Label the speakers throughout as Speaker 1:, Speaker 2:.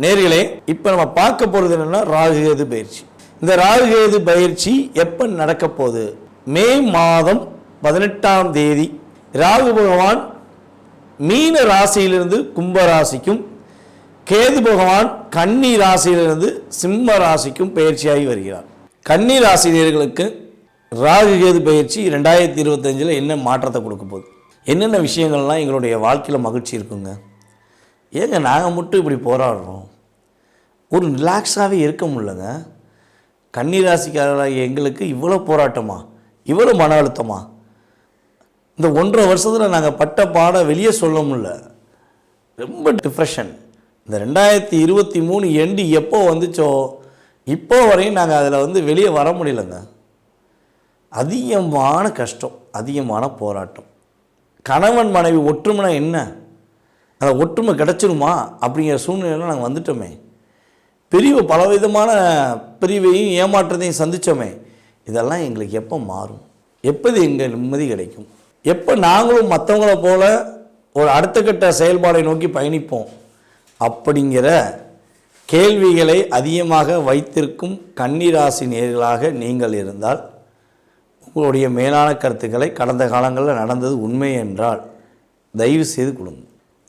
Speaker 1: நேர்களே, இப்போ நம்ம பார்க்க போகிறது என்னென்னா ராகுகேது பயிற்சி. இந்த ராகுகேது பயிற்சி எப்போ நடக்க போகுது? மே மாதம் 18ஆம் தேதி ராகு பகவான் மீன ராசியிலிருந்து கும்ப ராசிக்கும், கேது பகவான் கன்னி ராசியிலிருந்து சிம்ம ராசிக்கும் பயிற்சியாகி வருகிறார். கன்னி ராசினியர்களுக்கு ராகுகேது பயிற்சி 2025 என்ன மாற்றத்தை கொடுக்க போகுது? என்னென்ன விஷயங்கள்லாம் எங்களுடைய வாழ்க்கையில் மகிழ்ச்சி இருக்குங்க? ஏங்க நாங்கள் மட்டும் இப்படி போராடுறோம், ஒரு ரிலாக்ஸாகவே இருக்க முடியலங்க. கன்னிராசிக்காரராக எங்களுக்கு இவ்வளோ போராட்டமா, இவ்வளோ மன அழுத்தமா? இந்த 1.5 வருஷத்தில் நாங்கள் பட்ட பாட வெளியே சொல்ல முடியல. ரொம்ப டிப்ரெஷன். இந்த 2023 எண்டு எப்போ வந்துச்சோ இப்போ வரையும் நாங்கள் அதில் வெளியே வர முடியலங்க. அதிகமான கஷ்டம், அதிகமான போராட்டம். கணவன் மனைவி ஒற்றுமைனா என்ன? அந்த ஒற்றுமை கிடச்சிருமா அப்படிங்கிற சூழ்நிலையில் நாங்கள் வந்துட்டோமே. பிரிவு, பலவிதமான பிரிவையும் ஏமாற்றத்தையும் சந்தித்தோமே. இதெல்லாம் எங்களுக்கு எப்போ மாறும்? எப்போது எங்கள் நிம்மதி கிடைக்கும்? எப்போ நாங்களும் மற்றவங்கள போல ஒரு அடுத்த கட்ட செயல்பாடை நோக்கி பயணிப்போம்? அப்படிங்கிற கேள்விகளை அதிகமாக வைத்திருக்கும் கன்னிராசி நேயர்களாக நீங்கள் இருந்தால், உங்களுடைய மேலான கருத்துக்களை கடந்த காலங்களில் நடந்தது உண்மை என்றால் தயவு செய்து கொடுங்க.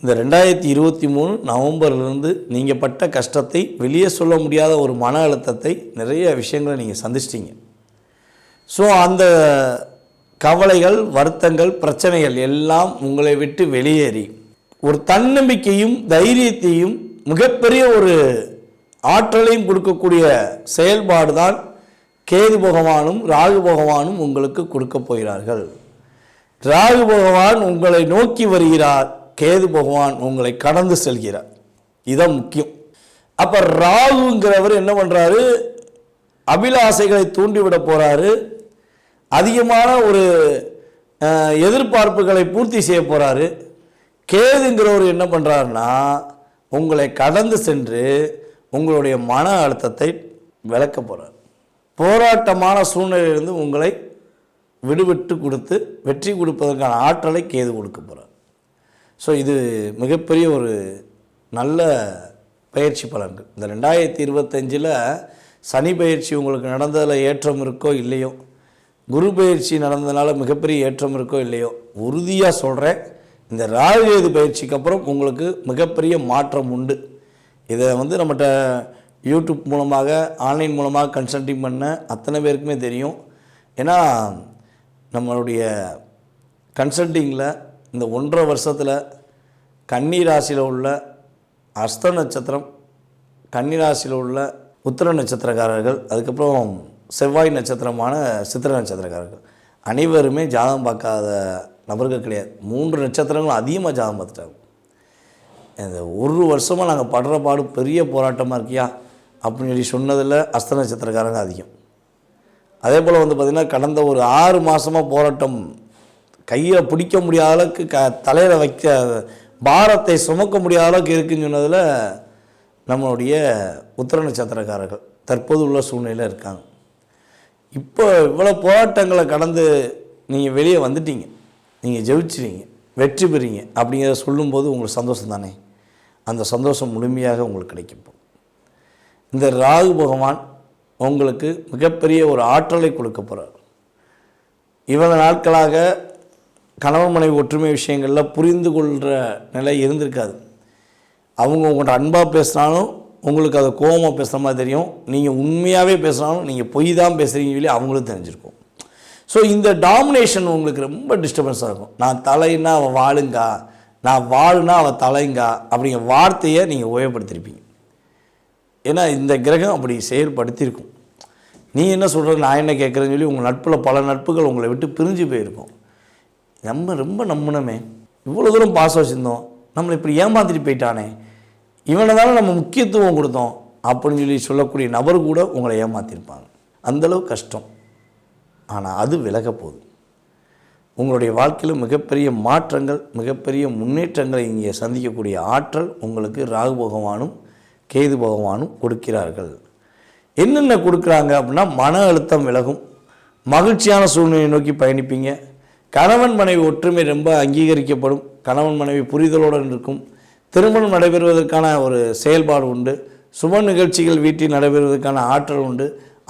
Speaker 1: இந்த 2023 நவம்பர்லேருந்து நீங்கள் பட்ட கஷ்டத்தை, வெளியே சொல்ல முடியாத ஒரு மன அழுத்தத்தை, நிறைய விஷயங்களை நீங்கள் சந்திச்சிட்டிங்க. ஸோ அந்த கவலைகள், வருத்தங்கள், பிரச்சனைகள் எல்லாம் உங்களை விட்டு வெளியேறி ஒரு தன்னம்பிக்கையும் தைரியத்தையும் மிகப்பெரிய ஒரு ஆற்றலையும் கொடுக்கக்கூடிய செயல்பாடு தான் கேது பகவானும் ராகு பகவானும் உங்களுக்கு கொடுக்க போகிறார்கள். ராகு பகவான் உங்களை நோக்கி வருகிறார், கேது பகவான் உங்களை கடந்து செல்கிறார். இதான் முக்கியம். அப்போ ராகுங்கிறவர் என்ன பண்ணுறாரு? அபிலாசைகளை தூண்டிவிட போகிறாரு. அதிகமான ஒரு எதிர்பார்ப்புகளை பூர்த்தி செய்ய போகிறாரு. கேதுங்கிறவர் என்ன பண்ணுறாருன்னா, உங்களை கடந்து சென்று உங்களுடைய மன அழுத்தத்தை விளக்க போகிறார். போராட்டமான சூழ்நிலையிலிருந்து உங்களை விடுவிட்டு கொடுத்து வெற்றி கொடுப்பதற்கான ஆற்றலை கேது கொடுக்க போகிறார். ஸோ இது மிகப்பெரிய ஒரு நல்ல பயிற்சி பலன்கள். இந்த 2025 சனி பயிற்சி உங்களுக்கு நடந்ததில் ஏற்றம் இருக்கோ இல்லையோ, குரு பயிற்சி நடந்ததுனால மிகப்பெரிய ஏற்றம் இருக்கோ இல்லையோ, உறுதியாக சொல்கிறேன், இந்த ராகுகேது பயிற்சிக்கு அப்புறம் உங்களுக்கு மிகப்பெரிய மாற்றம் உண்டு. இதை நம்மகிட்ட யூடியூப் மூலமாக, ஆன்லைன் மூலமாக கன்சல்டிங் பண்ண அத்தனை பேருக்குமே தெரியும். ஏன்னா நம்மளுடைய கன்சல்டிங்கில் இந்த 1.5 வருஷத்தில் கன்னி ராசியில் உள்ள அஸ்த நட்சத்திரம், கன்னி ராசியில் உள்ள உத்திர நட்சத்திரக்காரர்கள், அதுக்கப்புறம் செவ்வாய் நட்சத்திரமான சித்திர நட்சத்திரக்காரர்கள் அனைவருமே ஜாதகம் பார்க்காத நபர்கள் கிடையாது. 3 நட்சத்திரங்களும் அதிகமாக ஜாதகம் பார்த்துட்டாங்க. இந்த 1 வருஷமாக நாங்கள் படுற பாடு பெரிய போராட்டமாக இருக்கியா அப்படின்னு சொல்லி சொன்னதில் அஸ்த நட்சத்திரக்காரங்க அதிகம். அதே போல் பார்த்திங்கன்னா கடந்த ஒரு 6 மாதமாக போராட்டம், கையில் பிடிக்க முடியாத அளவுக்கு தலையில் வைக்க பாரத்தை சுமக்க முடியாத அளவுக்கு இருக்குன்னு சொன்னதில் நம்மளுடைய உத்திர நட்சத்திரக்காரர்கள் தற்போது உள்ள சூழ்நிலையில் இருக்காங்க. இப்போ இவ்வளோ போராட்டங்களை கடந்து நீங்கள் வெளியே வந்துட்டீங்க, நீங்கள் ஜெயிச்சிட்டீங்க, வெற்றி பெறீங்க அப்படிங்கிறத சொல்லும்போது உங்களுக்கு சந்தோஷம் தானே? அந்த சந்தோஷம் முழுமையாக உங்களுக்கு கிடைக்கும். இந்த ராகு பகவான் உங்களுக்கு மிகப்பெரிய ஒரு ஆற்றலை கொடுக்க போகிறார். இவ்வளவு நாட்களாக கணவன் மனைவி ஒற்றுமை விஷயங்களில் புரிந்து கொள்கிற நிலை இருந்திருக்காது. அவங்க உங்கள்கிட்ட அன்பாக பேசினாலும் உங்களுக்கு அதை கோபமாக பேசுகிற மாதிரி தெரியும். நீங்கள் உண்மையாகவே பேசினாலும் நீங்கள் பொய் தான் பேசுகிறீங்க சொல்லி அவங்களும் தெரிஞ்சிருக்கும். ஸோ இந்த டாமினேஷன் உங்களுக்கு ரொம்ப டிஸ்டர்பன்ஸாக இருக்கும். நான் தலைன்னா அவள் வாழுங்கா, நான் வாழுனா அவள் தலைங்கா அப்படிங்கிற வார்த்தையை நீங்கள் உபயோகப்படுத்திருப்பீங்க. ஏன்னா இந்த கிரகம் அப்படி செயல்படுத்தியிருக்கும். நீ என்ன சொல்கிற, நான் என்ன கேட்குறேன்னு சொல்லி உங்கள் நட்பில் பல நட்புகள் உங்களை விட்டு பிரிஞ்சு போயிருக்கும். நம்ம ரொம்ப நம்பினமே, இவ்வளோ தூரம் பாசம் வச்சுருந்தோம், நம்மளை இப்படி ஏமாற்றிட்டு போயிட்டானே, இவனை தானே நம்ம முக்கியத்துவம் கொடுத்தோம் அப்படின்னு சொல்லி சொல்லக்கூடிய நபர் கூட உங்களை ஏமாற்றிருப்பாங்க. அந்தளவு கஷ்டம். ஆனால் அது விலக போகுது. உங்களுடைய வாழ்க்கையில் மிகப்பெரிய மாற்றங்கள், மிகப்பெரிய முன்னேற்றங்களை இங்கே சந்திக்கக்கூடிய ஆற்றல் உங்களுக்கு ராகு பகவானும் கேது பகவானும் கொடுக்கிறார்கள். என்னென்ன கொடுக்குறாங்க அப்படின்னா, மன அழுத்தம் விலகும், மகிழ்ச்சியான சூழ்நிலையை நோக்கி பயணிப்பீங்க, கணவன் மனைவி ஒற்றுமை ரொம்ப அங்கீகரிக்கப்படும், கணவன் மனைவி புரிதலுடன் இருக்கும், திருமணம் நடைபெறுவதற்கான ஒரு செயல்பாடு உண்டு. சுப நிகழ்ச்சிகள் வீட்டில் நடைபெறுவதற்கான ஆற்றல் உண்டு.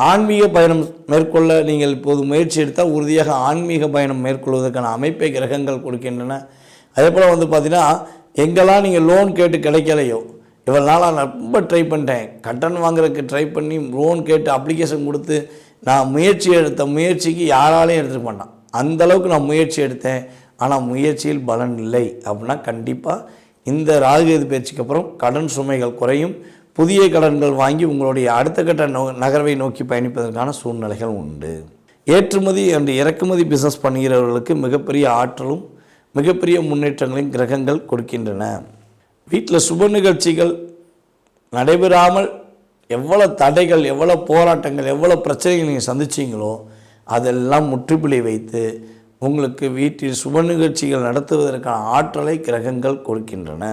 Speaker 1: ஆன்மீக பயணம் மேற்கொள்ள நீங்கள் இப்போது முயற்சி எடுத்தால் உறுதியாக ஆன்மீக பயணம் மேற்கொள்வதற்கான அமைப்பை கிரகங்கள் கொடுக்கின்றன. அதே போல் பார்த்திங்கன்னா, எங்கெல்லாம் நீங்கள் லோன் கேட்டு கிடைக்கலையோ, இவ்வளோ நாளாக நான் ரொம்ப ட்ரை பண்ணிட்டேன், கடன் வாங்குறதுக்கு ட்ரை பண்ணி லோன் கேட்டு அப்ளிகேஷன் கொடுத்து நான் முயற்சி எடுத்த முயற்சிக்கு யாராலையும் எடுத்துக்க மாட்டான், அந்தளவுக்கு நான் முயற்சி எடுத்தேன், ஆனால் முயற்சியில் பலன் இல்லை அப்படின்னா கண்டிப்பாக இந்த ராகுகேது பயிற்சிக்கு அப்புறம் கடன் சுமைகள் குறையும். புதிய கடன்கள் வாங்கி உங்களுடைய அடுத்த கட்ட நகர்வை நோக்கி பயணிப்பதற்கான சூழ்நிலைகள் உண்டு. ஏற்றுமதி அண்ட் இறக்குமதி பிஸ்னஸ் பண்ணுகிறவர்களுக்கு மிகப்பெரிய ஆற்றலும் மிகப்பெரிய முன்னேற்றங்களையும் கிரகங்கள் கொடுக்கின்றன. வீட்டில் சுப நிகழ்ச்சிகள் நடைபெறாமல் எவ்வளோ தடைகள், எவ்வளோ போராட்டங்கள், எவ்வளோ பிரச்சனைகள் நீங்கள் சந்திச்சிங்களோ அதெல்லாம் முற்றுப்புள்ளி வைத்து உங்களுக்கு வீட்டில் சுப நிகழ்ச்சிகள் நடத்துவதற்கான ஆற்றலை கிரகங்கள் கொடுக்கின்றன.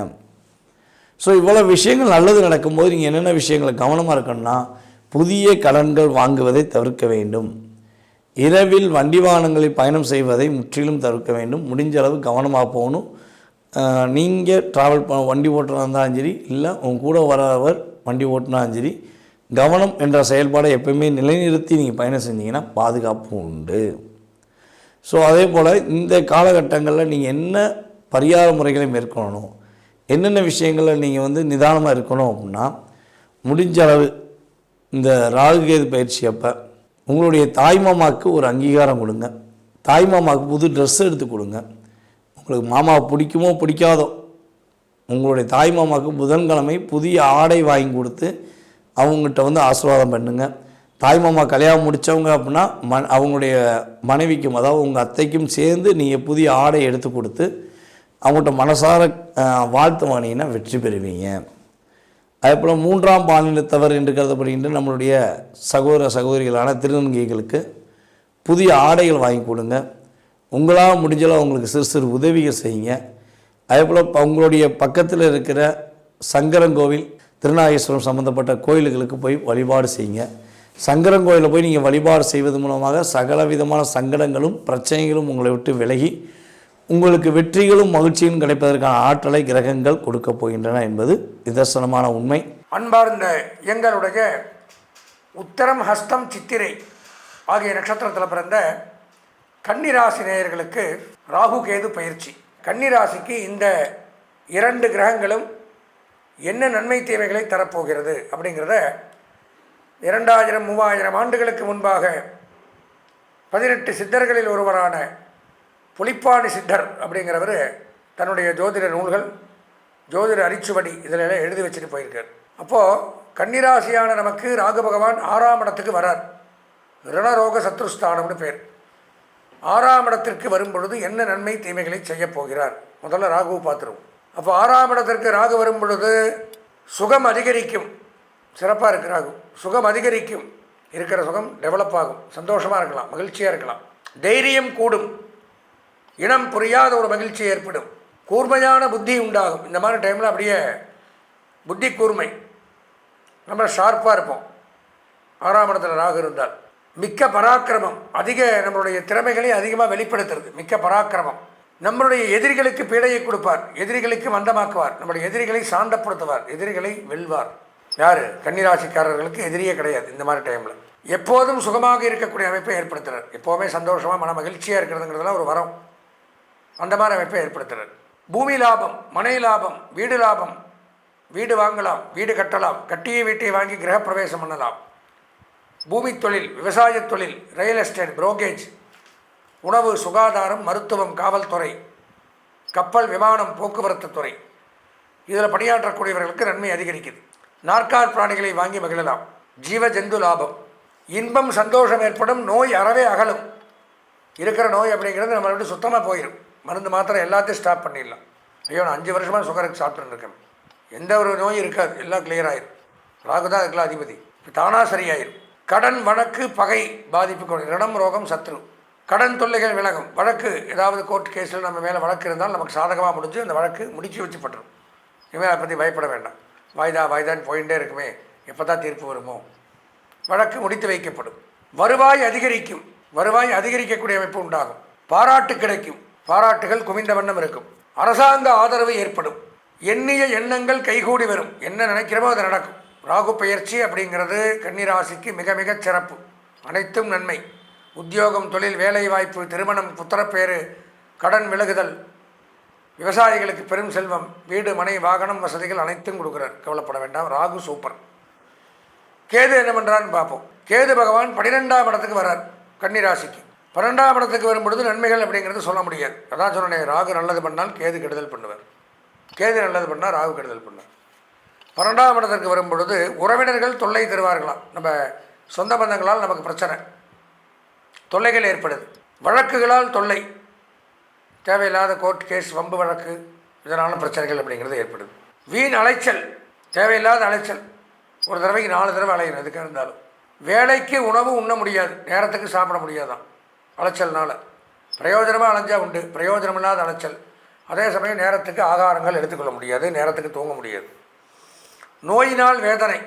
Speaker 1: ஸோ இவ்வளோ விஷயங்கள் நல்லது நடக்கும்போது நீங்கள் என்னென்ன விஷயங்களை கவனமாக இருக்கணும்னா, புதிய கடன்கள் வாங்குவதை தவிர்க்க வேண்டும். இரவில் வண்டி வாகனங்களில் பயணம் செய்வதை முற்றிலும் தவிர்க்க வேண்டும். முடிஞ்ச அளவு கவனமாக போகணும். நீங்கள் ட்ராவல் வண்டி ஓட்டுறதா இருந்தாலும் சரி, இல்லை உங்க கூட வரவர் வண்டி ஓட்டினாலும் சரி, கவனம் என்ற செயல்பாடை எப்போயுமே நிலைநிறுத்தி நீங்கள் பயணம் செஞ்சீங்கன்னா பாதுகாப்பு உண்டு. ஸோ அதே போல் இந்த காலகட்டங்களில் நீங்கள் என்ன பரிகார முறைகளை மேற்கொள்ளணும், என்னென்ன விஷயங்களில் நீங்கள் நிதானமாக இருக்கணும் அப்படின்னா, முடிஞ்ச அளவு இந்த ராகுகேது பயிற்சி அப்போ உங்களுடைய தாய்மாமாவுக்கு ஒரு அங்கீகாரம் கொடுங்க. தாய்மாமாவுக்கு புது ட்ரெஸ் எடுத்து கொடுங்க. உங்களுக்கு மாமாவை பிடிக்குமோ பிடிக்காதோ, உங்களுடைய தாய்மாமாவுக்கு புதன்கிழமை புதிய ஆடை வாங்கி கொடுத்து அவங்ககிட்ட ஆசீர்வாதம் பண்ணுங்கள். தாய்மாமா கல்யாணம் முடித்தவங்க அப்படின்னா அவங்களுடைய மனைவிக்கும், அதாவது உங்கள் அத்தைக்கும் சேர்ந்து நீங்கள் புதிய ஆடை எடுத்து கொடுத்து அவங்கள்ட்ட மனசார வாழ்த்து வாங்கினீங்கன்னா வெற்றி பெறுவீங்க. அதேபோல் மூன்றாம் பாலினத்தவர் என்று கருதப்படுகின்ற நம்மளுடைய சகோதர சகோதரிகளான திருநங்கைகளுக்கு புதிய ஆடைகள் வாங்கி கொடுங்க. உங்களால் முடிஞ்சளவு அவங்களுக்கு சிறு சிறு உதவிகள் செய்யுங்க. அதேபோல் உங்களுடைய பக்கத்தில் இருக்கிற சங்கரங்கோவில், திருநாகேஸ்வரம் சம்மந்தப்பட்ட கோயில்களுக்கு போய் வழிபாடு செய்யுங்க. சங்கரங்கோயிலில் போய் நீங்கள் வழிபாடு செய்வது மூலமாக சகல விதமான சங்கடங்களும் பிரச்சனைகளும் உங்களை விட்டு விலகி உங்களுக்கு வெற்றிகளும் மகிழ்ச்சியும் கிடைப்பதற்கான ஆற்றலை கிரகங்கள் கொடுக்க போகின்றன என்பது நிதர்சனமான உண்மை.
Speaker 2: அன்பார்ந்த எங்களுடைய உத்தரம், ஹஸ்தம், சித்திரை ஆகிய நட்சத்திரத்தில் பிறந்த கன்னிராசி நேயர்களுக்கு ராகு கேது பயிற்சி. கன்னிராசிக்கு இந்த 2 கிரகங்களும் என்ன நன்மை தீமைகளை தரப்போகிறது அப்படிங்கிறத 2000-3000 ஆண்டுகளுக்கு முன்பாக 18 சித்தர்களில் ஒருவரான புலிப்பாணி சித்தர் அப்படிங்கிறவர் தன்னுடைய ஜோதிட நூல்கள், ஜோதிட அரிச்சுவடி இதில் எழுதி வச்சுட்டு போயிருக்கார். அப்போது கன்னிராசியான நமக்கு ராகு பகவான் 6ஆம் இடத்துக்கு வரார். ரணரோக சத்ருஸ்தானம்னு பேர். 6ஆம் இடத்திற்கு வரும் பொழுது என்ன நன்மை தீமைகளை செய்ய போகிறார், முதல்ல ராகுவை பார்த்துருவோம். அப்போ 6ஆம் இடத்திற்கு ராகு வரும் பொழுது சுகம் அதிகரிக்கும். சிறப்பாக இருக்குது ராகு. சுகம் அதிகரிக்கும். இருக்கிற சுகம் டெவலப் ஆகும். சந்தோஷமாக இருக்கலாம், மகிழ்ச்சியாக இருக்கலாம். தைரியம் கூடும். இனம் புரியாத ஒரு மகிழ்ச்சி ஏற்படும். கூர்மையான புத்தி உண்டாகும். இந்த மாதிரி டைமில் அப்படியே புத்தி கூர்மை, நம்ம ஷார்ப்பாக இருப்போம். 6ஆம் இடத்துல ராகு இருந்தால் மிக்க பராக்கிரமம், அதிக நம்மளுடைய திறமைகளை அதிகமாக வெளிப்படுத்துறது. மிக்க பராக்கிரமம். நம்மளுடைய எதிரிகளுக்கு பீடையை கொடுப்பார், எதிரிகளுக்கு மந்தமாக்குவார், நம்மளுடைய எதிரிகளை சாந்தப்படுத்துவார், எதிரிகளை வெல்வார். யார்? கன்னிராசிக்காரர்களுக்கு எதிரியே கிடையாது. இந்த மாதிரி டைமில் எப்போதும் சுகமாக இருக்கக்கூடிய அமைப்பை ஏற்படுத்துகிறார். எப்போவுமே சந்தோஷமாக மன மகிழ்ச்சியாக இருக்கிறதுங்கிறதுலாம் ஒரு வரம். அந்த மாதிரி அமைப்பை ஏற்படுத்துகிறார். பூமி லாபம், மனை லாபம், வீடு லாபம். வீடு வாங்கலாம், வீடு கட்டலாம், கட்டிய வீட்டை வாங்கி கிரகப்பிரவேசம் பண்ணலாம். பூமி தொழில், விவசாய தொழில், ரியல் எஸ்டேட், புரோக்கேஜ், உணவு, சுகாதாரம், மருத்துவம், காவல்துறை, கப்பல், விமானம், போக்குவரத்து துறை, இதில் பணியாற்றக்கூடியவர்களுக்கு நன்மை அதிகரிக்குது. நாற்கார் பிராணிகளை வாங்கி மகிழலாம். ஜீவ ஜந்து லாபம், இன்பம், சந்தோஷம் ஏற்படும். நோய் அறவே அகலும். இருக்கிற நோய் அப்படிங்கிறது நம்மளை விட்டு சுத்தமாக போயிடும். மருந்து மாத்திரை எல்லாத்தையும் ஸ்டாப் பண்ணிடலாம். ஐயோ, நான் 5 வருஷமாக சுகருக்கு சாப்பிட்டுருக்கேன், எந்த ஒரு நோயும் இருக்காது, எல்லாம் கிளியர் ஆயிரும். ராகு தான் அதுக்கெல்லாம் அதிபதி. தானாக சரியாயிரும். கடன், வழக்கு, பகை பாதிப்பு, ரணம், ரோகம், சத்ரு, கடன் தொல்லைகள் விலகும். வழக்கு, ஏதாவது கோர்ட் கேஸில் நம்ம மேலே வழக்கு இருந்தால் நமக்கு சாதகமாக முடிஞ்சு அந்த வழக்கு முடிச்சு வச்சு பட்டுரும். இனிமேல் அதை பற்றி பயப்பட வேண்டாம். வாய்தான்னு போயிட்டே இருக்குமே, எப்போ தான் தீர்ப்பு வருமோ. வழக்கு முடித்து வைக்கப்படும். வருவாய் அதிகரிக்கும். வருவாய் அதிகரிக்கக்கூடிய அமைப்பு உண்டாகும். பாராட்டு கிடைக்கும். பாராட்டுகள் குவிந்த வண்ணம் இருக்கும். அரசாங்க ஆதரவு ஏற்படும். எண்ணிய எண்ணங்கள் கைகூடி வரும். என்ன நினைக்கிறமோ அது நடக்கும். ராகு பெயர்ச்சி அப்படிங்கிறது கன்னிராசிக்கு மிக மிக சிறப்பு. அனைத்தும் நன்மை. உத்தியோகம், தொழில், வேலைவாய்ப்பு, திருமணம், புத்திரப்பேறு, கடன் விலகுதல், விவசாயிகளுக்கு பெரும் செல்வம், வீடு, மனை, வாகனம், வசதிகள் அனைத்தும் கொடுக்குறார். கவலைப்பட வேண்டாம். ராகு சூப்பர். கேது என்ன பண்ணுறான்னு பார்ப்போம். கேது பகவான் 12ஆம் இடத்துக்கு வர்றார் கன்னிராசிக்கு. 12ஆம் இடத்துக்கு வரும்பொழுது நன்மைகள் அப்படிங்கிறது சொல்ல முடியாது. அதான் சொன்னேன், ராகு நல்லது பண்ணால் கேது கெடுதல் பண்ணுவார், கேது நல்லது பண்ணால் ராகு கெடுதல் பண்ணுவார். 12ஆம் இடத்திற்கு வரும்பொழுது உறவினர்கள் தொல்லை தருவார்களாம். நம்ம சொந்த பந்தங்களால் நமக்கு பிரச்சனை, தொல்லைகள் ஏற்படுது. வழக்குகளால் தொல்லை, தேவையில்லாத கோர்ட் கேஸ், வம்பு வழக்கு, இதனால் பிரச்சனைகள் அப்படிங்கிறது ஏற்படுது. வீண் அலைச்சல், தேவையில்லாத அலைச்சல். ஒரு தடவைக்கு 4 தடவை அலையணும் எதுக்காக இருந்தாலும். வேலைக்கு உணவு உண்ண முடியாது, நேரத்துக்கு சாப்பிட முடியாதான் அலைச்சல்னால. பிரயோஜனமாக அலைஞ்சா உண்டு, பிரயோஜனமில்லாத அலைச்சல். அதே சமயம் நேரத்துக்கு ஆகாரங்கள் எடுத்துக்கொள்ள முடியாது, நேரத்துக்கு தூங்க முடியாது. நோயினால் வேதனை,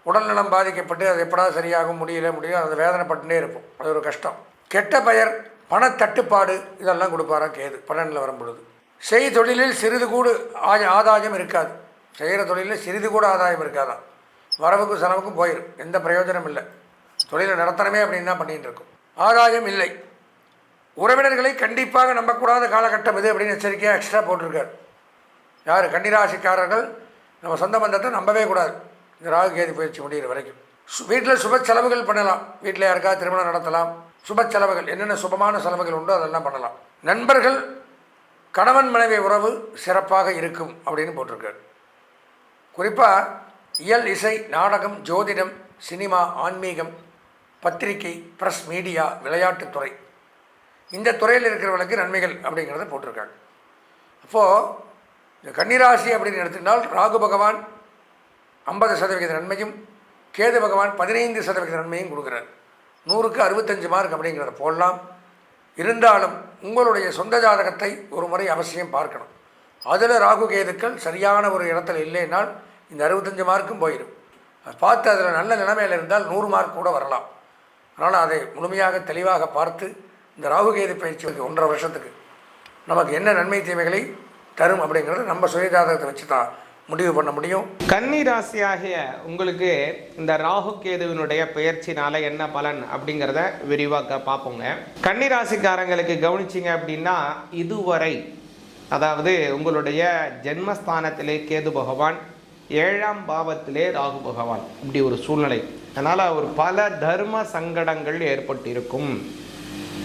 Speaker 2: உடல்நலம் பாதிக்கப்பட்டு அது எப்படா சரியாகும், முடியல அந்த வேதனைப்பட்டுனே இருப்போம். அது ஒரு கஷ்டம். கெட்ட பெயர், பணத்தட்டுப்பாடு, இதெல்லாம் கொடுப்பாராம் கேது 12ல் வரும்பொழுது. தொழிலில் சிறிது கூட ஆதாயம் இருக்காது. செய்கிற தொழிலில் சிறிது கூட ஆதாயம் இருக்காதான். வரவுக்கும் செலவுக்கும் போயிடும், எந்த பிரயோஜனம் இல்லை. தொழிலை நடத்தணுமே அப்படின்னு தான் பண்ணிகிட்டு இருக்கும். ஆதாயம் இல்லை. உறவினர்களை கண்டிப்பாக நம்பக்கூடாத காலகட்டம் இது அப்படின்னு எச்சரிக்கையாக எக்ஸ்ட்ரா போட்டிருக்கார். யார்? கன்னிராசிக்காரர்கள் நம்ம சொந்த பந்தத்தை நம்பவே கூடாது இந்த ராகு கேது பயிற்சி முடிகிற வரைக்கும். வீட்டில் சுப செலவுகள் பண்ணலாம். வீட்டில் யாருக்காவது திருமணம் நடத்தலாம். சுப செலவுகள், என்னென்ன சுபமான செலவுகள் உண்டோ அதெல்லாம் பண்ணலாம். நண்பர்கள், கணவன் மனைவி உறவு சிறப்பாக இருக்கும் அப்படின்னு போட்டிருக்கார். குறிப்பாக இயல், இசை, நாடகம், ஜோதிடம், சினிமா, ஆன்மீகம், பத்திரிகை, ப்ரெஸ், மீடியா, விளையாட்டுத்துறை, இந்த துறையில் இருக்கிறவர்களுக்கு நன்மைகள் அப்படிங்கிறத போட்டிருக்காங்க. அப்போது இந்த கன்னிராசி அப்படின்னு எடுத்துக்கிட்டால் ராகு பகவான் 50% நன்மையும், கேது பகவான் 15% நன்மையும் கொடுக்குறார். 100க்கு 65 மார்க் அப்படிங்கிறத போடலாம். இருந்தாலும் உங்களுடைய சொந்த ஜாதகத்தை ஒரு முறை அவசியம் பார்க்கணும். அதில் ராகு கேதுக்கள் சரியான ஒரு இடத்துல இல்லைனால் இந்த 65 மார்க்கும் போயிடும். பார்த்து அதில் நல்ல நிலைமையில் இருந்தால் 100 மார்க் கூட வரலாம். அதனால் அதை முழுமையாக தெளிவாக பார்த்து இந்த ராகு கேது பயிற்சி 1.5 வருஷத்துக்கு நமக்கு என்ன நன்மை தீமைகளை தரும் அப்படிங்கிறது நம்ம சுயஜாதகத்தை வச்சு தான் முடிவு பண்ண முடியும்.
Speaker 3: கன்னி ராசியாகிய உங்களுக்கு இந்த ராகு கேதுவினுடைய பெயர்ச்சினால என்ன பலன் அப்படிங்கிறத விரிவாக பார்ப்போங்க. கன்னி ராசிக்காரங்களுக்கு கவனிச்சிங்க அப்படின்னா, இதுவரை அதாவது உங்களுடைய ஜென்மஸ்தானத்திலே கேது பகவான், 7ஆம் பாவத்திலே ராகு பகவான், இப்படி ஒரு சூழ்நிலை. அதனால் ஒரு பல தர்ம சங்கடங்கள் ஏற்பட்டிருக்கும்.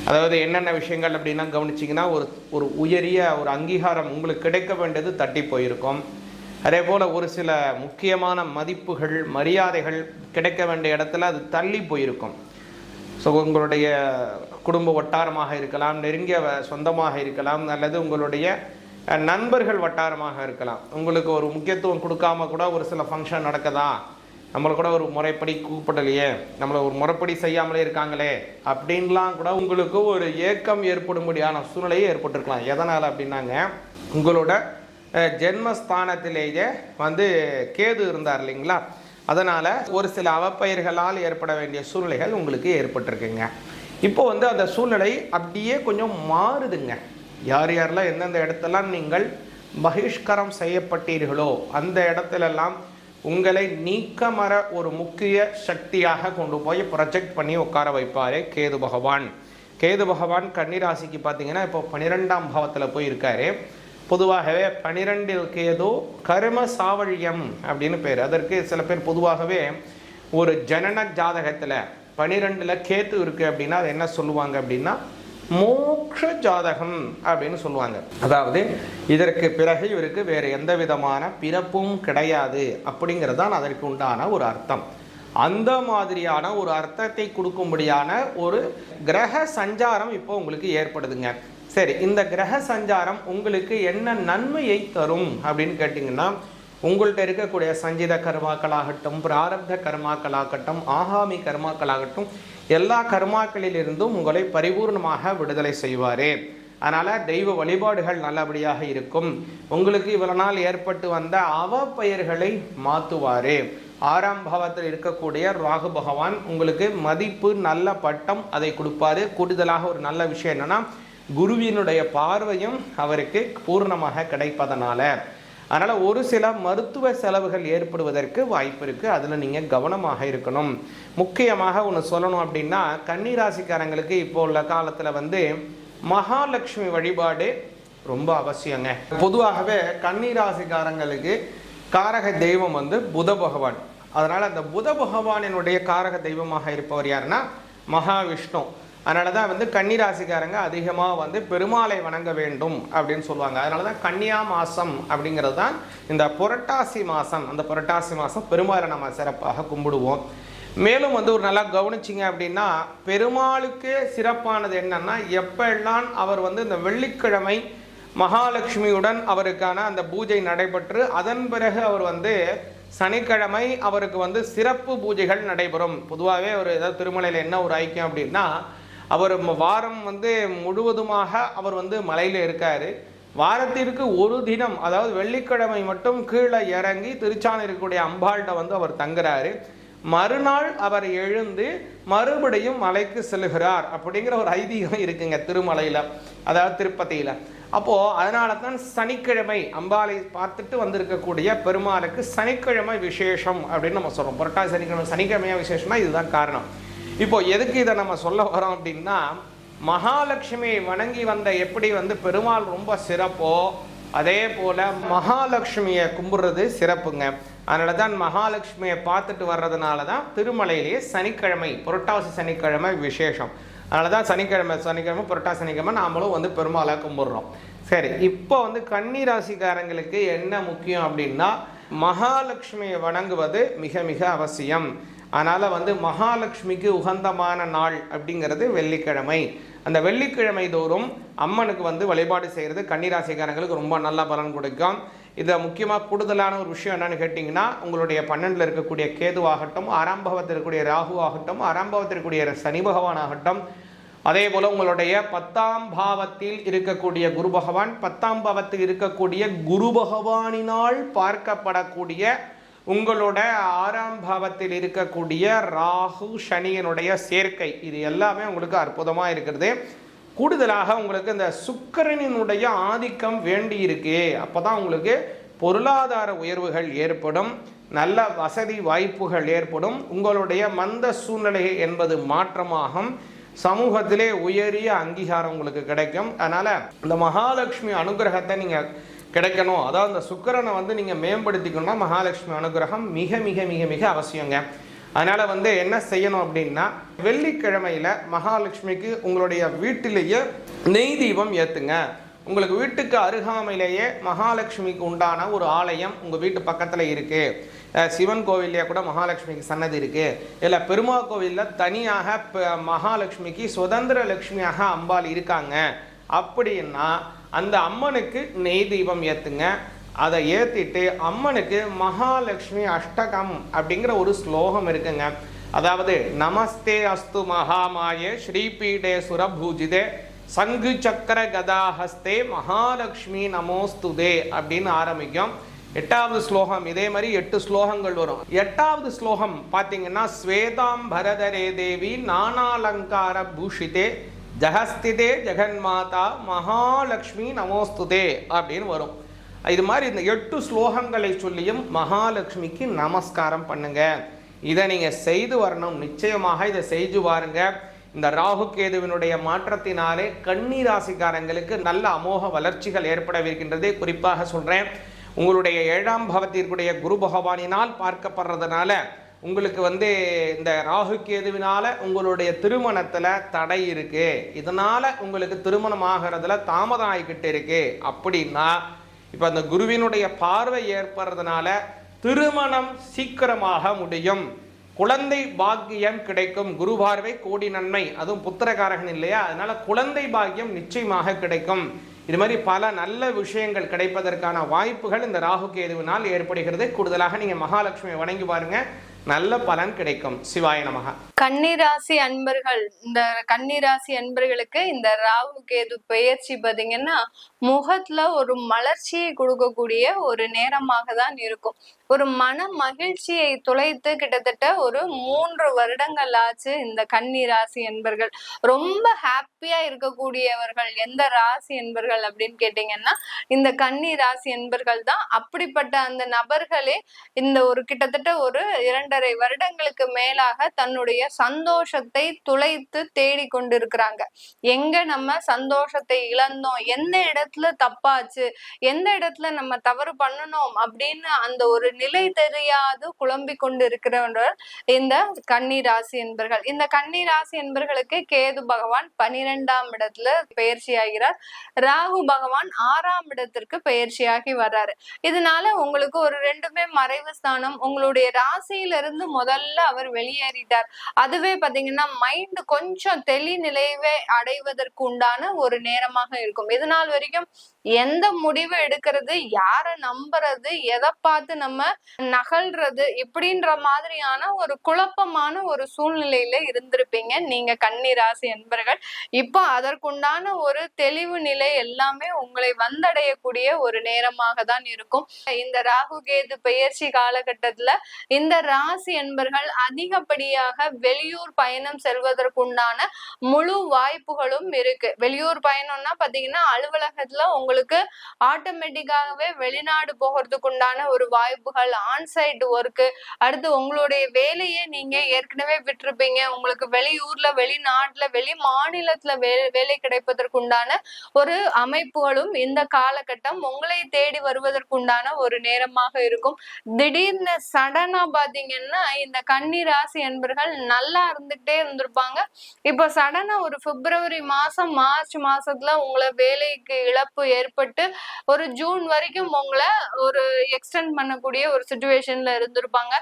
Speaker 3: அதாவது என்னென்ன விஷயங்கள் அப்படின்னா கவனிச்சிங்கன்னா, ஒரு உயரிய ஒரு அங்கீகாரம் உங்களுக்கு கிடைக்க வேண்டியது தட்டி போயிருக்கும். அதே போல் ஒரு சில முக்கியமான மதிப்புகள், மரியாதைகள் கிடைக்க வேண்டிய இடத்துல அது தள்ளி போயிருக்கும். ஸோ உங்களுடைய குடும்ப வட்டாரமாக இருக்கலாம், நெருங்கிய சொந்தமாக இருக்கலாம், அல்லது உங்களுடைய நண்பர்கள் வட்டாரமாக இருக்கலாம். உங்களுக்கு ஒரு முக்கியத்துவம் கொடுக்காம கூட ஒரு சில ஃபங்க்ஷன் நடக்குதா, நம்மளை கூட ஒரு முறைப்படி கூப்பிடலையே, நம்மளை ஒரு முறைப்படி செய்யாமலே இருக்காங்களே அப்படின்லாம் கூட உங்களுக்கு ஒரு ஏக்கம் ஏற்படும்படியான சூழ்நிலையே ஏற்பட்டிருக்கலாம். எதனால் அப்படின்னாங்க, உங்களோட ஜென்மஸ்தானத்திலேயே கேது இருந்தார் இல்லைங்களா, அதனால் ஒரு சில அவப்பெயர்களால் ஏற்பட வேண்டிய சூழ்நிலைகள் உங்களுக்கு ஏற்பட்டிருக்குங்க. இப்போ அந்த சூழ்நிலை அப்படியே கொஞ்சம் மாறுதுங்க. யார் யாரெல்லாம் எந்தெந்த இடத்தெல்லாம் நீங்கள் பகிஷ்கரம் செய்யப்பட்டீர்களோ அந்த இடத்துலெல்லாம் உங்களை நீக்கமர ஒரு முக்கிய சக்தியாக கொண்டு போய் ப்ரொஜெக்ட் பண்ணி உட்கார வைப்பார் கேது பகவான். கேது பகவான் கன்னிராசிக்கு பார்த்தீங்கன்னா இப்போ 12ஆம் பாவத்தில் போய் இருக்காரு. பொதுவாகவே 12 கேது கர்ம சாவழியம் அப்படின்னு பேர். அதற்கு சில பேர் பொதுவாகவே ஒரு ஜனன ஜாதகத்தில் 12ல் கேத்து இருக்குது அப்படின்னா அது என்ன சொல்லுவாங்க அப்படின்னா மோட்ச ஜாதகம் அப்படின்னு சொல்லுவாங்க. அதாவது இதற்கு பிறகு இவருக்கு வேறு எந்த விதமான பிறப்பும் கிடையாது அப்படிங்கிறதான் அதற்கு உண்டான ஒரு அர்த்தம். அந்த மாதிரியான ஒரு அர்த்தத்தை கொடுக்கும்படியான ஒரு கிரக சஞ்சாரம் இப்போ உங்களுக்கு ஏற்படுதுங்க. சரி, இந்த கிரக சஞ்சாரம் உங்களுக்கு என்ன நன்மையை தரும் அப்படின்னு கேட்டிங்கன்னா, உங்கள்கிட்ட இருக்கக்கூடிய சஞ்சித கர்மாக்களாகட்டும், பிராரப்த கர்மாக்களாகட்டும், ஆகாமி கர்மாக்களாகட்டும், எல்லா கர்மாக்களிலிருந்தும் உங்களை பரிபூர்ணமாக விடுதலை செய்வார். அதனால் தெய்வ வழிபாடுகள் நல்லபடியாக இருக்கும். உங்களுக்கு இவ்வளவு நாள் ஏற்பட்டு வந்த அவப்பெயர்களை மாற்றுவார். 6ஆம் பாவத்தில் இருக்கக்கூடிய ராகு பகவான் உங்களுக்கு மதிப்பு, நல்ல பட்டம் அதை கொடுப்பாரு. கூடுதலாக ஒரு நல்ல விஷயம் என்னன்னா, குருவினுடைய பார்வையும் அவருக்கு பூர்ணமாக கிடைப்பதனால, அதனால் ஒரு சில மருத்துவ செலவுகள் ஏற்படுவதற்கு வாய்ப்பு இருக்குது. அதில் நீங்கள் கவனமாக இருக்கணும். முக்கியமாக ஒன்று சொல்லணும் அப்படின்னா, கன்னிராசிக்காரங்களுக்கு இப்போ உள்ள காலத்தில் வந்து மகாலட்சுமி வழிபாடு ரொம்ப அவசியங்க. பொதுவாகவே கன்னிராசிக்காரங்களுக்கு காரக தெய்வம் வந்து புத பகவான். அதனால் அந்த புத பகவானினுடைய காரக தெய்வமாக இருப்பவர் யாருன்னா மகாவிஷ்ணு. அதனால தான் வந்து கன்னிராசிக்காரங்க அதிகமாக வந்து பெருமாளை வணங்க வேண்டும் அப்படின்னு சொல்லுவாங்க. அதனால தான் கன்னியா மாதம் அப்படிங்கிறது தான் இந்த புரட்டாசி மாதம். அந்த புரட்டாசி மாதம் பெருமாளை நம்ம சிறப்பாக கும்பிடுவோம். மேலும் வந்து ஒரு நல்லா கவனிச்சிங்க அப்படின்னா, பெருமாளுக்கு சிறப்பானது என்னன்னா, எப்பெல்லாம் அவர் வந்து இந்த வெள்ளிக்கிழமை மகாலட்சுமியுடன் அவருக்கான அந்த பூஜை நடைபெற்று அதன் பிறகு அவர் வந்து சனிக்கிழமை அவருக்கு வந்து சிறப்பு பூஜைகள் நடைபெறும். பொதுவாகவே ஒரு ஏதாவது திருமலையில் என்ன ஒரு ஐக்கியம் அப்படின்னா, அவர் வாரம் வந்து முழுவதுமாக அவர் வந்து மலையில் இருக்கார். வாரத்திற்கு ஒரு தினம், அதாவது வெள்ளிக்கிழமை மட்டும் கீழே இறங்கி திருச்சானூர் இருக்கக்கூடிய அம்பாள்கிட்ட வந்து அவர் தங்குறாரு. மறுநாள் அவர் எழுந்து மறுபடியும் மலைக்கு செல்கிறார் அப்படிங்கிற ஒரு ஐதீகம் இருக்குங்க திருமலையில், அதாவது திருப்பதியில். அப்போது அதனால தான் சனிக்கிழமை அம்பாளை பார்த்துட்டு வந்திருக்கக்கூடிய பெருமாளுக்கு சனிக்கிழமை விசேஷம் அப்படின்னு நம்ம சொல்கிறோம். புரட்டாசி சனிக்கிழமை சனிக்கிழமையாக விசேஷம்னா இதுதான் காரணம். இப்போ எதுக்கு இதை நம்ம சொல்ல வரோம் அப்படின்னா, மகாலட்சுமியை வணங்கி வந்த எப்படி வந்து பெருமாள் ரொம்ப சிறப்போ அதே போல் மகாலட்சுமியை கும்பிட்றது சிறப்புங்க. அதனால தான் மகாலட்சுமியை பார்த்துட்டு வர்றதுனால தான் திருமலையிலேயே சனிக்கிழமை புரட்டாசி சனிக்கிழமை விசேஷம். அதனால தான் சனிக்கிழமை புரட்டாசி சனிக்கிழமை நாமளும் வந்து பெருமாளை கும்பிட்றோம். சரி, இப்போ வந்து கன்னிராசிக்காரங்களுக்கு என்ன முக்கியம் அப்படின்னா, மகாலட்சுமியை வணங்குவது மிக மிக அவசியம். அதனால் வந்து மகாலட்சுமிக்கு உகந்தமான நாள் அப்படிங்கிறது வெள்ளிக்கிழமை. அந்த வெள்ளிக்கிழமை தோறும் அம்மனுக்கு வந்து வழிபாடு செய்கிறது கன்னிராசிக்காரங்களுக்கு ரொம்ப நல்ல பலன் கொடுக்கும். இதில் முக்கியமாக கூடுதலான ஒரு விஷயம் என்னன்னு கேட்டிங்கன்னா, உங்களுடைய 12ல் இருக்கக்கூடிய கேதுவாகட்டும், 6ஆம் பாவத்தில் இருக்கக்கூடிய ராகு ஆகட்டும், 6ஆம் பாவத்தில் இருக்கக்கூடிய சனி பகவான் ஆகட்டும், அதே போல் உங்களுடைய 10ஆம் பாவத்தில் இருக்கக்கூடிய குரு பகவான், 10ஆம் பாவத்தில் இருக்கக்கூடிய குரு பகவானினால் பார்க்கப்படக்கூடிய உங்களோட 6ஆம் பாவத்தில் இருக்கக்கூடிய ராகு சனியினுடைய சேர்க்கை, இது எல்லாமே உங்களுக்கு அற்புதமாக இருக்கிறது. கூடுதலாக உங்களுக்கு இந்த சுக்கிரனினுடைய ஆதிக்கம் வேண்டி இருக்கு. அப்போ தான் உங்களுக்கு பொருளாதார உயர்வுகள் ஏற்படும், நல்ல வசதி வாய்ப்புகள் ஏற்படும், உங்களுடைய மந்த சூழ்நிலை என்பது மாற்றமாகும், சமூகத்திலே உயரிய அங்கீகாரம் உங்களுக்கு கிடைக்கும். அதனால் இந்த மகாலட்சுமி அனுகிரகத்தை நீங்கள் கிடைக்கணும், அதாவது இந்த சுக்கிரனை வந்து நீங்கள் மேம்படுத்திக்கணும்னா மகாலட்சுமி அனுகிரகம் மிக மிக மிக மிக அவசியங்க. அதனால் வந்து என்ன செய்யணும் அப்படின்னா, வெள்ளிக்கிழமையில் மகாலட்சுமிக்கு உங்களுடைய வீட்டிலேயே நெய் தீபம் ஏற்றுங்க. உங்களுக்கு வீட்டுக்கு அருகாமையிலேயே மகாலட்சுமிக்கு உண்டான ஒரு ஆலயம் உங்கள் வீட்டு பக்கத்தில் இருக்குது. சிவன் கோவில்லையே கூட மகாலட்சுமிக்கு சன்னதி இருக்குது. இல்லை பெருமாள் கோவிலில் தனியாக மகாலட்சுமிக்கு சுதந்திர லட்சுமியாக அம்பாள் இருக்காங்க. அப்படின்னா அந்த அம்மனுக்கு நெய் தீபம் ஏற்றுங்க. அதை ஏற்றிட்டு அம்மனுக்கு மகாலட்சுமி அஷ்டகம் அப்படிங்கிற ஒரு ஸ்லோகம் இருக்குங்க. அதாவது நமஸ்தே அஸ்து மகாமாயே ஸ்ரீபீடே சுரபூஜிதே சங்கு சக்கர கதாஹஸ்தே மகாலட்சுமி நமோஸ்துதே அப்படின்னு ஆரம்பிக்கும். 8வது ஸ்லோகம் இதே மாதிரி 8 ஸ்லோகங்கள் வரும். 8வது ஸ்லோகம் பார்த்தீங்கன்னா, ஸ்வேதாம் பரதரே தேவி நானாலங்கார பூஷிதே ஜகஸ்திதே ஜெகன்மாதா மகாலட்சுமி நமோஸ்துதே அப்படின்னு வரும். இது மாதிரி இந்த 8 ஸ்லோகங்களை சொல்லியும் மகாலட்சுமிக்கு நமஸ்காரம் பண்ணுங்க. இதை நீங்கள் செய்து வரணும். நிச்சயமாக இதை செய்து பாருங்க. இந்த ராகு கேதுவினுடைய மாற்றத்தினாலே கன்னி ராசிக்காரங்களுக்கு நல்ல அமோக வளர்ச்சிகள் ஏற்படவிருக்கின்றது. குறிப்பாக சொல்கிறேன், உங்களுடைய 7ஆம் பாவத்திற்குடைய குரு பகவானினால் பார்க்கப்படுறதுனால உங்களுக்கு வந்து இந்த ராகு கேதுவினால உங்களுடைய திருமணத்தில் தடை இருக்கு, இதனால உங்களுக்கு திருமணம் ஆகிறதுல தாமதம் ஆகிக்கிட்டு இருக்கு அப்படின்னா, இப்போ அந்த குருவினுடைய பார்வை ஏற்படுறதுனால திருமணம் சீக்கிரமாக முடியும், குழந்தை பாக்கியம் கிடைக்கும். குரு பார்வை கோடி நன்மை, அதுவும் புத்திரகாரகன் இல்லையா, அதனால குழந்தை பாக்கியம் நிச்சயமாக கிடைக்கும். இது மாதிரி பல நல்ல விஷயங்கள் கிடைப்பதற்கான வாய்ப்புகள் இந்த ராகு கேதுவினால் ஏற்படுகிறது. கூடுதலாக நீங்கள் மகாலட்சுமியை வணங்கி பாருங்க, நல்ல பலன் கிடைக்கும். சிவாய நமக.
Speaker 4: கன்னிராசி அன்பர்கள், இந்த கன்னிராசி அன்பர்களுக்கு இந்த ராகு கேது பெயர்ச்சி பாத்தீங்கன்னா முகத்துல ஒரு மலர்ச்சியை கொடுக்கக்கூடிய ஒரு நேரமாக தான் இருக்கும். ஒரு மன மகிழ்ச்சியை துளைத்து கிட்டத்தட்ட ஒரு 3 வருடங்கள் ஆச்சு இந்த கன்னி ராசி என்பர்கள். ரொம்ப ஹாப்பியா இருக்கக்கூடியவர்கள் எந்த ராசி என்பர்கள் அப்படின்னு கேட்டீங்கன்னா இந்த கன்னி ராசி என்பர்கள் தான். அப்படிப்பட்ட அந்த நபர்களே இந்த ஒரு கிட்டத்தட்ட ஒரு 2.5 வருடங்களுக்கு மேலாக தன்னுடைய சந்தோஷத்தை துளைத்து தேடி கொண்டிருக்கிறாங்க. எங்க நம்ம சந்தோஷத்தை இழந்தோம், எந்த இடத்துல தப்பாச்சு, எந்த இடத்துல நம்ம தவறு பண்ணணும் அப்படின்னு அந்த ஒரு நிலை தெரியாது குழம்பிக் கொண்டு இருக்கிறவர்கள் இந்த கன்னி ராசி என்பர்கள். இந்த கன்னி ராசி என்பர்களுக்கு கேது பகவான் 12ஆம் இடத்துல பெயர்ச்சி ஆகிறார். ராகு பகவான் 6ஆம் இடத்திற்கு பெயர்ச்சியாகி வர்றாரு. இதனால உங்களுக்கு ஒரு 2மே மறைவு ஸ்தானம். உங்களுடைய ராசியிலிருந்து முதல்ல அவர் வெளியேறிட்டார். அதுவே பாத்தீங்கன்னா மைண்ட் கொஞ்சம் தெளிநிலைவை அடைவதற்கு உண்டான ஒரு நேரமாக இருக்கும். இது நாள் வரைக்கும் எந்த முடிவு எடுக்கிறது, யார நம்புறது, எதை பார்த்து நம்ம நகல்றது இப்படின்ற மாதிரியான ஒரு குழப்பமான ஒரு சூழ்நிலையில இருந்திருப்பீங்க நீங்க கன்னி ராசி என்பர்கள். இப்போ அதற்குண்டான ஒரு தெளிவு நிலை எல்லாமே உங்களை வந்தடையக்கூடிய ஒரு நேரமாக தான் இருக்கும். இந்த ராகு கேது பெயர்ச்சி காலகட்டத்துல இந்த ராசி என்பர்கள் அதிகப்படியாக வெளியூர் பயணம் செல்வதற்குண்டான முழு வாய்ப்புகளும் இருக்கு. வெளியூர் பயணம்னா பாத்தீங்கன்னா அலுவலகத்துல உங்களுக்கு ஆட்டோமேட்டிக்காகவே வெளிநாடு போகிறதுக்கு உண்டான ஒரு வாய்ப்புகள், ஆன்சைட் ஒர்க்கு, அடுத்து உங்களுடைய வேலையை நீங்க ஏற்கனவே விட்டுருப்பீங்க, உங்களுக்கு வெளியூர்ல வெளிநாட்டுல வெளி மாநிலத்துல வேலை கிடைப்பதற்கு உண்டான ஒரு அமைப்புகளும் இந்த காலகட்டம் உங்களை தேடி வருவதற்கு உண்டான ஒரு நேரமாக இருக்கும். திடீர்னு சடனா பாத்தீங்கன்னா இந்த கன்னி ராசி என்பர்கள் நல்லா இருந்துகிட்டே இருந்திருப்பாங்க. இப்ப சடனா ஒரு பிப்ரவரி மாசம் மார்ச் மாசத்துல உங்களை வேலைக்கு இழப்பு ஏற்பட்டு ஒரு ஜூன் வரைக்கும் உங்களை ஒரு எக்ஸ்டெண்ட் பண்ணக்கூடிய ஒரு சிச்சுவேஷன்ல இருந்திருப்பாங்க.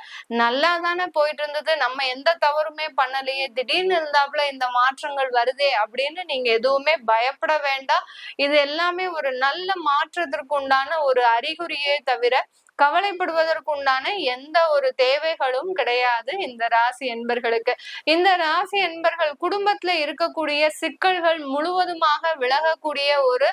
Speaker 4: நல்லா தானே போயிட்டு இருந்தது, நம்ம எந்த தவறுமே பண்ணலையே, திடீர்னு இருந்தாப்புல இந்த மாற்றங்கள் வருதே அப்படின்னு நீங்க எதுவுமே பயப்பட வேண்டாம். இது எல்லாமே ஒரு நல்ல மாற்றத்திற்கு உண்டான ஒரு அறிகுறியே தவிர கவலைப்படுவதற்கு உண்டான எந்த ஒரு தேவைகளும் கிடையாது இந்த ராசி என்பர்களுக்கு. இந்த ராசி என்பர்கள் குடும்பத்துல இருக்கக்கூடிய சிக்கல்கள் முழுவதுமாக விலகக்கூடிய ஒரு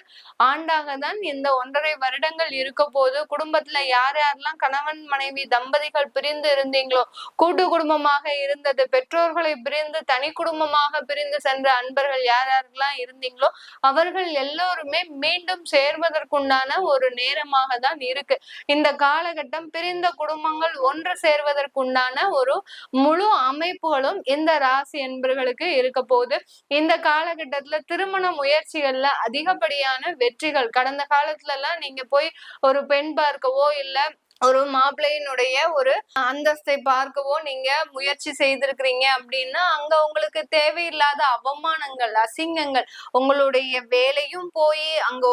Speaker 4: ஆண்டாக தான் இந்த 1.5 வருடங்கள் இருக்க போது. குடும்பத்துல யார் யாரெல்லாம் கணவன் மனைவி தம்பதிகள் பிரிந்து இருந்தீங்களோ, கூட்டு குடும்பமாக இருந்தது, பெற்றோர்களை பிரிந்து தனி குடும்பமாக பிரிந்து சென்ற அன்பர்கள் யார் யாரெல்லாம் இருந்தீங்களோ அவர்கள் எல்லோருமே மீண்டும் சேர்வதற்குண்டான ஒரு நேரமாக தான் இருக்கு. இந்த காலகட்டம் பிரிந்த குடும்பங்கள் ஒன்று சேர்வதற்குண்டான ஒரு முழு அமைப்புகளும் இந்த ராசி என்பர்களுக்கு இருக்க போகுது. இந்த காலகட்டத்துல திருமண முயற்சிகள்ல அதிகப்படியான வெற்றிகள், கடந்த காலத்துல எல்லாம் நீங்க போய் ஒரு பெண் பார்க்கவோ இல்ல ஒரு மாப்பிள்ளையினுடைய ஒரு அந்தஸ்தை பார்க்கவோ நீங்க முயற்சி செய்திருக்கிறீங்க அப்படின்னா அங்க உங்களுக்கு தேவையில்லாத அவமானங்கள், அசிங்கங்கள், உங்களுடைய வேலையும் போய் அங்க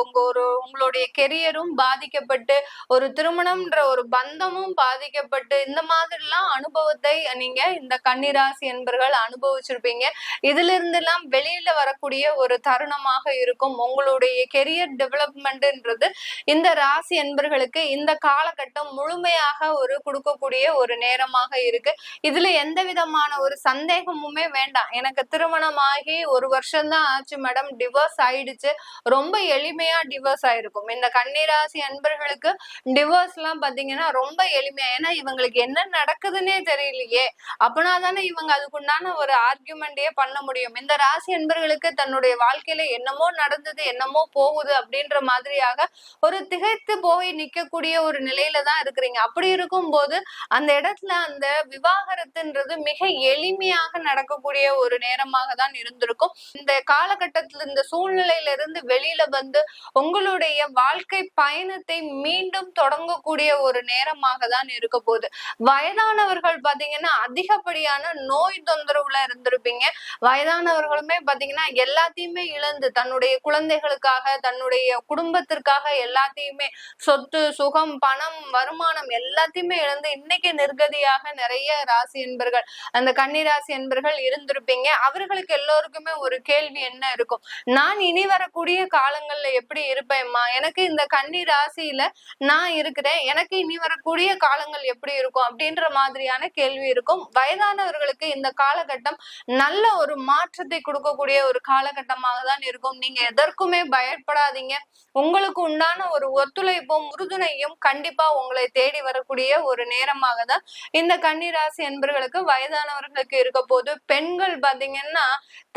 Speaker 4: உங்களுடைய கெரியரும் பாதிக்கப்பட்டு ஒரு திருமணம்ன்ற ஒரு பந்தமும் பாதிக்கப்பட்டு இந்த மாதிரி எல்லாம் அனுபவத்தை நீங்க இந்த கன்னிராசி என்பர்கள் அனுபவிச்சிருப்பீங்க. இதுல இருந்து எல்லாம் வெளியில வரக்கூடிய ஒரு தருணமாக இருக்கும். உங்களுடைய கெரியர் டெவலப்மெண்ட்ன்றது இந்த ராசி என்பர்களுக்கு இந்த காலகட்டம் முழுமையாக ஒரு கொடுக்கக்கூடிய ஒரு நேரமாக இருக்கு. இதுல எந்த விதமான ஒரு சந்தேகமுமே வேண்டாம். எனக்கு திருமணம் ஆகி 1 வருஷம் தான் ஆச்சு மேடம், டிவோர்ஸ் ஆயிடுச்சு, ரொம்ப எளிமையா டிவோர்ஸ் ஆயிருக்கும். இந்த கன்னிராசி அன்பர்களுக்கு டிவோர்ஸ் எல்லாம் பாத்தீங்கன்னா ரொம்ப எளிமையா, ஏன்னா இவங்களுக்கு என்ன நடக்குதுன்னே தெரியலையே, அப்பனா தானே இவங்க அதுக்குண்டான ஒரு ஆர்கியூமெண்டே பண்ண முடியும். இந்த ராசி அன்பர்களுக்கு தன்னுடைய வாழ்க்கையில என்னமோ நடந்தது, என்னமோ போகுது அப்படின்ற மாதிரியாக ஒரு திகைத்து போய் நிக்கக்கூடிய ஒரு நிலையில தான் இருக்கிறீங்க. அப்படி இருக்கும் போது அந்த இடத்துல அந்த விவாகரத்துன்றது மிக எளிமையாக நடக்கக்கூடிய ஒரு நேரமாக தான் இருந்திருக்கும். இந்த காலகட்டத்துல இந்த சூழ்நிலையில இருந்து வெளியில வந்து உங்களுடைய வாழ்க்கை பயணத்தை மீண்டும் தொடங்கக்கூடிய ஒரு நேரமாக தான் இருக்க போகுது. வயதானவர்கள் பாத்தீங்கன்னா அதிகப்படியான நோய் தொந்தரவுல இருந்திருப்பீங்க. வயதானவர்களுமே பாத்தீங்கன்னா எல்லாத்தையுமே இழந்து தன்னுடைய குழந்தைகளுக்காக தன்னுடைய குடும்பத்திற்காக எல்லாத்தையுமே சொத்து சுகம் பணம் வருமானம் எல்லாத்தையுமே இழந்து இன்னைக்கு நிர்கதியாக நிறைய ராசி என்பர்கள் அந்த கன்னிராசி என்பர்கள் இருந்திருப்பீங்க. அவர்களுக்கு எல்லோருக்குமே ஒரு கேள்வி என்ன இருக்கும், நான் இனி வரக்கூடிய காலங்கள்ல எப்படி இருப்பேன்மா, எனக்கு இந்த கன்னி ராசியில நான் இருக்கிறேன், எனக்கு இனி வரக்கூடிய காலங்கள் எப்படி இருக்கும் அப்படின்ற மாதிரியான கேள்வி இருக்கும். வயதானவர்களுக்கு இந்த காலகட்டம் நல்ல ஒரு மாற்றத்தை கொடுக்கக்கூடிய ஒரு காலகட்டமாக தான் இருக்கும். நீங்க எதற்குமே பயப்படாதீங்க. உங்களுக்கு உண்டான ஒரு ஒத்துழைப்பும் உறுதுணையும் கண்டிப்பா உங்களை உங்களை தேடி வரக்கூடிய ஒரு நேரமாக தான் இந்த கன்னிராசி என்பர்களுக்கு வயதானவர்களுக்கு இருக்க போது. பெண்கள் பாத்தீங்கன்னா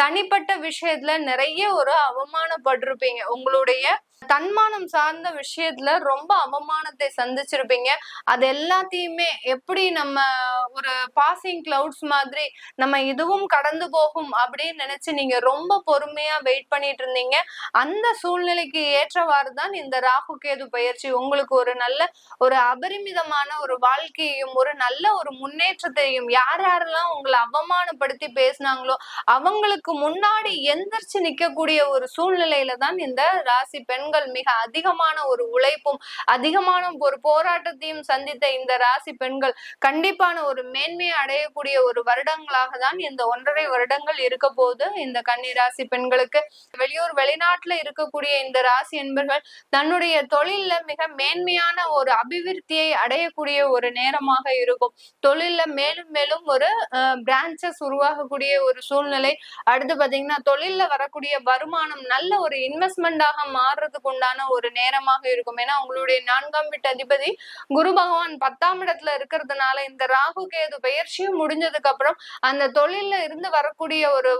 Speaker 4: தனிப்பட்ட விஷயத்துல நிறைய ஒரு அவமானப்பட்டிருப்பீங்க. உங்களுடைய தன்மானம் சார்ந்த விஷயத்துல ரொம்ப அவமானத்தை சந்திச்சிருப்பீங்க. அது எல்லாத்தையுமே எப்படி நம்ம ஒரு பாசிங் கிளவுட்ஸ் மாதிரி நம்ம இதுவும் கடந்து போகும் அப்படின்னு நினைச்சு நீங்க ரொம்ப பொறுமையா வெயிட் பண்ணிட்டு இருந்தீங்க. அந்த சூழ்நிலைக்கு ஏற்றவாறு தான் இந்த ராகு கேது பயிற்சி உங்களுக்கு ஒரு நல்ல ஒரு அபரிமிதமான ஒரு வாழ்க்கையையும் ஒரு நல்ல ஒரு முன்னேற்றத்தையும், யார் யாரெல்லாம் உங்களை அவமானப்படுத்தி பேசினாங்களோ அவங்களுக்கு முன்னாடி எந்திரிச்சு நிக்கக்கூடிய ஒரு சூழ்நிலையில தான் இந்த ராசி பெண்கள் மிக அதிகமான ஒரு உழைப்பும் அதிகமான ஒரு போராட்டத்தையும் சந்தித்த இந்த ராசி பெண்கள் கண்டிப்பான ஒரு மேன்மையை அடையக்கூடிய ஒரு வருடங்களாக தான் இந்த 1.5 வருடங்கள் இருக்க போது இந்த கன்னி ராசி பெண்களுக்கு. வெளியூர் வெளிநாட்டுல இருக்கக்கூடிய இந்த ராசி என்பர்கள் தன்னுடைய தொழில்ல மிக மேன்மையான ஒரு அபிவிருத்தியை அடையக்கூடிய ஒரு நேரமாக இருக்கும். தொழில்ல மேலும் மேலும் ஒரு பிரான்ச்சஸ் உருவாகக்கூடிய ஒரு சூழ்நிலை. அடுத்து பாத்தீங்கன்னா தொழில்ல வரக்கூடிய வருமானம் நல்ல ஒரு இன்வெஸ்ட்மெண்டாக மாறுறதுக்கு உண்டான ஒரு நேரமாக இருக்கும். ஏன்னா உங்களுடைய 4ஆம் வீட்டு அதிபதி குரு பகவான் 10ஆம் இடத்துல இருக்கிறதுனால இந்த ராகு கேது பயிற்சியும் முடிஞ்சதுக்கு அப்புறம் அந்த தொழில்ல இருந்து வரக்கூடிய ஒரு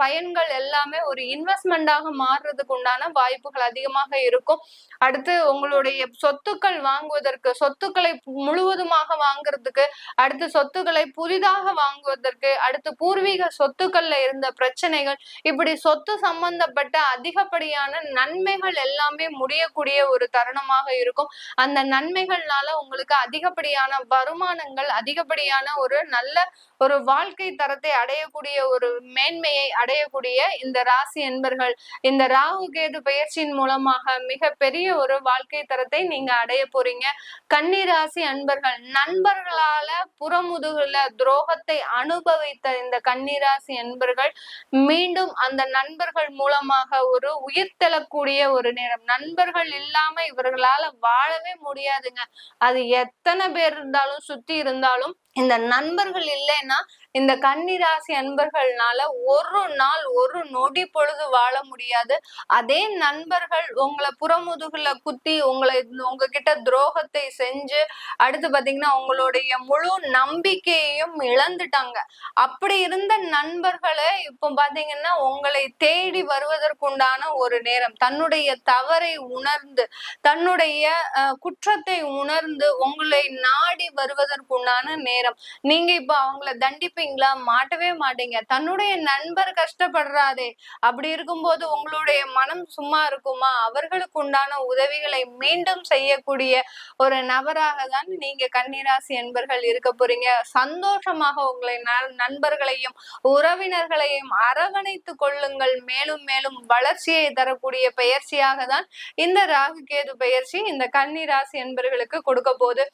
Speaker 4: பயன்கள் எல்லாமே ஒரு இன்வெஸ்ட்மெண்டாக மாறுறதுக்கு உண்டான வாய்ப்புகள் அதிகமாக இருக்கும். அடுத்து உங்களுடைய சொத்துக்கள் வாங்குவதற்கு, சொத்துக்களை முழுவதுமாக வாங்குறதுக்கு, அடுத்து சொத்துக்களை புதிதாக வாங்குவதற்கு, அடுத்து பூர்வீக சொத்துக்கள்ல இருந்த பிரச்சனைகள், இப்படி சொத்து சம்பந்தப்பட்ட அதிகப்படியான நன்மைகள் எல்லாமே முடியக்கூடிய ஒரு தருணமாக இருக்கும். அந்த நன்மைகள்னால உங்களுக்கு அதிகப்படியான வருமானங்கள், அதிகப்படியான ஒரு நல்ல ஒரு வாழ்க்கை தரத்தை அடையக்கூடிய ஒரு மேன்மையை அடையக்கூடிய இந்த ராசி என்பர்கள் இந்த ராகு கேது பயிற்சியின் மூலமாக மிக பெரிய ஒரு வாழ்க்கை தரத்தை நீங்க அடைய போறீங்க. கன்னி ராசி அன்பர்கள் நண்பர்களால புறமுதுகுல துரோகத்தை அனுபவித்த இந்த கன்னி ராசி அன்பர்கள் மீண்டும் அந்த நண்பர்கள் மூலமாக ஒரு உயிர் தெழக்கூடிய ஒரு நேரம். நண்பர்கள் இல்லாம இவர்களால வாழவே முடியாதுங்க. அது எத்தனை பேர் இருந்தாலும் சுத்தி இருந்தாலும் இந்த நண்பர்கள் இல்லைன்னா இந்த கன்னி ராசி அன்பர்கள்னால ஒரு நாள் ஒரு நொடி பொழுது வாழ முடியாது. அதே நண்பர்கள் உங்களை புறமுதுகுல குத்தி உங்ககிட்ட துரோகத்தை செஞ்சு அடுத்து பாத்தீங்கன்னா உங்களுடைய முழு நம்பிக்கையையும் இழந்துட்டாங்க. அப்படி இருந்த நண்பர்களை இப்போ பாத்தீங்கன்னா உங்களை தேடி வருவதற்குண்டான ஒரு நேரம். தன்னுடைய தவறை உணர்ந்து, தன்னுடைய குற்றத்தை உணர்ந்து உங்களை நாடி வருவதற்குண்டான நேரம். நீங்க இப்ப அவங்கள தண்டிப்பீங்களா? மாட்டவே மாட்டீங்க. தன்னுடைய நண்பர் கஷ்டப்படுறாதே, அப்படி இருக்கும்போது உங்களுடைய மனம் சும்மா இருக்குமா? அவர்களுக்கு உண்டான உதவிகளை மீண்டும் செய்யக்கூடிய ஒரு நபராக தான் நீங்க கன்னிராசி என்பர்கள் இருக்க போறீங்க. சந்தோஷமாக உங்களை நண்பர்களையும் உறவினர்களையும் அரவணைத்து கொள்ளுங்கள். மேலும் மேலும் வளர்ச்சியை தரக்கூடிய பயிற்சியாக தான் இந்த ராகு கேது பயிற்சி இந்த கன்னி ராசி என்பர்களுக்கு கொடுக்க போகுது.